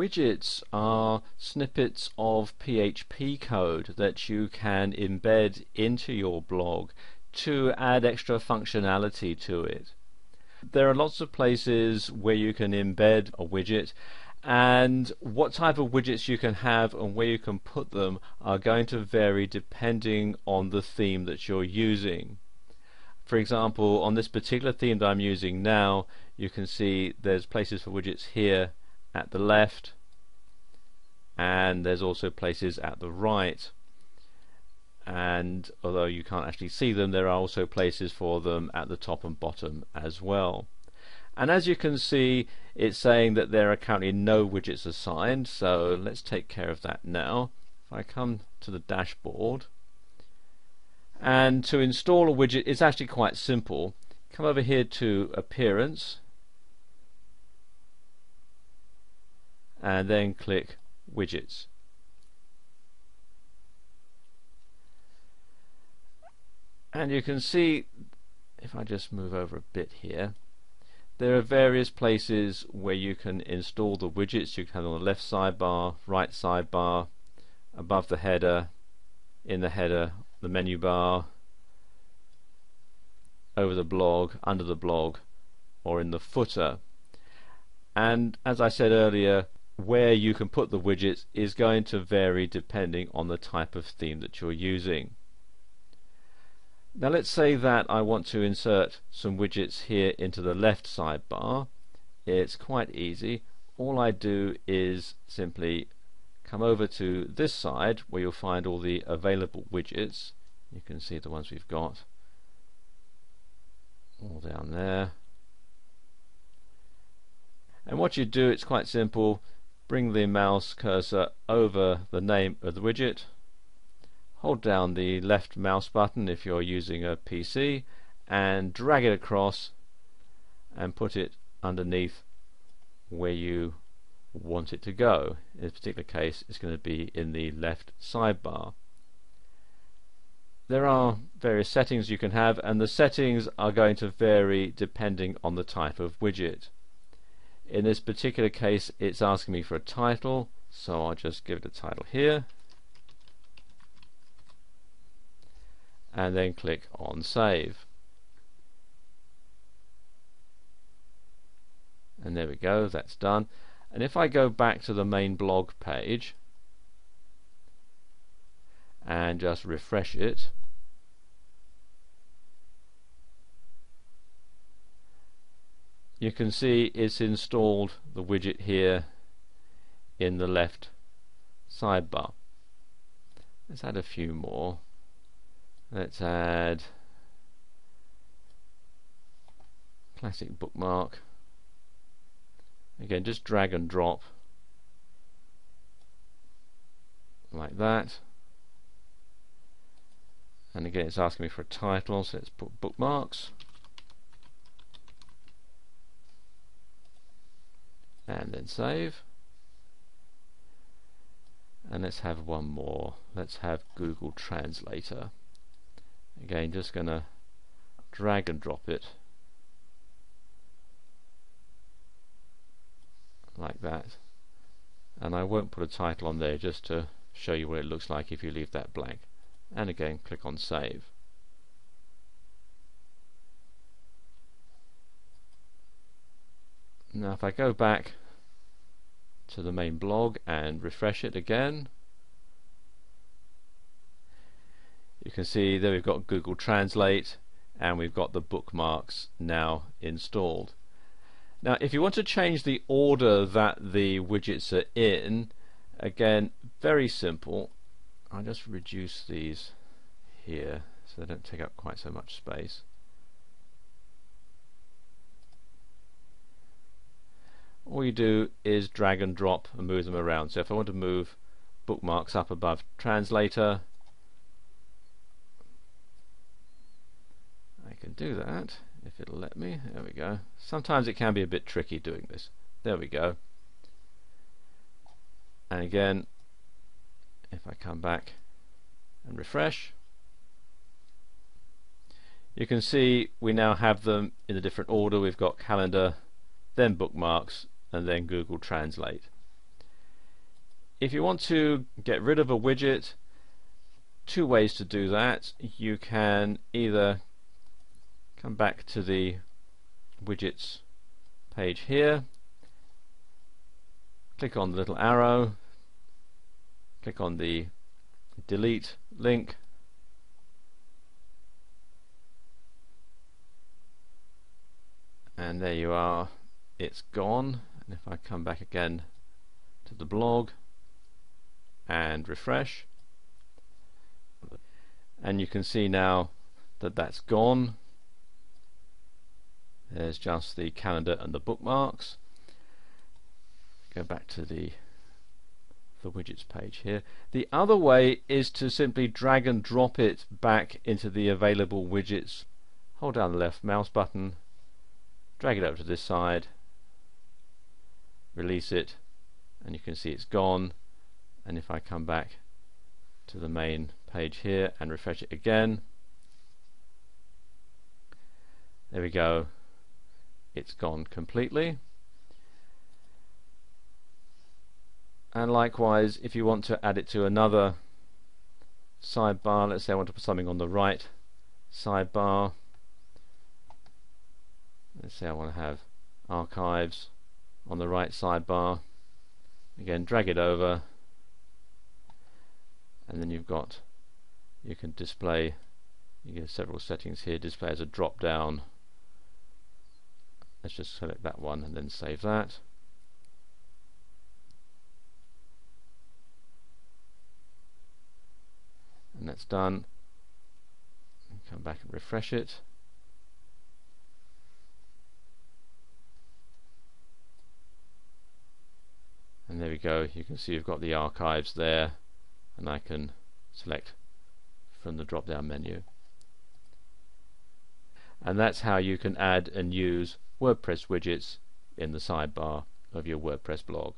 Widgets are snippets of PHP code that you can embed into your blog to add extra functionality to it. There are lots of places where you can embed a widget, and what type of widgets you can have and where you can put them are going to vary depending on the theme that you're using. For example, on this particular theme that I'm using now, you can see there's places for widgets here at the left, and there's also places at the right, and although you can't actually see them, there are also places for them at the top and bottom as well. And as you can see, it's saying that there are currently no widgets assigned, so let's take care of that now. If I come to the dashboard, and to install a widget, it's actually quite simple. Come over here to Appearance, and then click Widgets. And you can see, if I just move over a bit here, there are various places where you can install the widgets. You can have them on the left sidebar, right sidebar, above the header, in the header, the menu bar, over the blog, under the blog, or in the footer. And as I said earlier, where you can put the widgets is going to vary depending on the type of theme that you're using. Now let's say that I want to insert some widgets here into the left sidebar. It's quite easy. All I do is simply come over to this side where you'll find all the available widgets. You can see the ones we've got all down there. And what you do, it's quite simple. Bring the mouse cursor over the name of the widget, hold down the left mouse button if you're using a PC, and drag it across and put it underneath where you want it to go. In this particular case, it's going to be in the left sidebar. There are various settings you can have, and the settings are going to vary depending on the type of widget. In this particular case, it's asking me for a title, so I'll just give it a title here, and then click on Save. And there we go, that's done. And if I go back to the main blog page and just refresh it, you can see it's installed the widget here in the left sidebar. Let's add a few more. Let's add classic bookmark. Again, just drag and drop like that. And again, it's asking me for a title, so let's put bookmarks. And then save. And let's have one more. Let's have Google Translator. Again, just going to drag and drop it like that. And I won't put a title on there, just to show you what it looks like if you leave that blank. And again, click on Save. Now if I go back to the main blog and refresh it again, you can see there we've got Google Translate and we've got the bookmarks now installed. Now if you want to change the order that the widgets are in, again, very simple. I'll just reduce these here so they don't take up quite so much space. All you do is drag and drop and move them around. So if I want to move bookmarks up above Translator, I can do that if it'll let me. There we go. Sometimes it can be a bit tricky doing this. There we go. And again, if I come back and refresh, you can see we now have them in a different order. We've got calendar, then bookmarks, and then Google Translate. If you want to get rid of a widget, two ways to do that. You can either come back to the widgets page here, click on the little arrow, click on the delete link, and there you are, it's gone. And if I come back again to the blog and refresh, and you can see now that that's gone. There's just the calendar and the bookmarks. Go back to the widgets page here. The other way is to simply drag and drop it back into the available widgets. Hold down the left mouse button, drag it over to this side, release it, and you can see it's gone. And if I come back to the main page here and refresh it again, there we go, it's gone completely. And likewise, if you want to add it to another sidebar, let's say I want to put something on the right sidebar, let's say I want to have archives on the right sidebar, again drag it over, and then you've got, you can display, you get several settings here, display as a drop down. Let's just select that one and then save that. And that's done. Come back and refresh it. And there we go, you can see you've got the archives there, and I can select from the drop down menu. And that's how you can add and use WordPress widgets in the sidebar of your WordPress blog.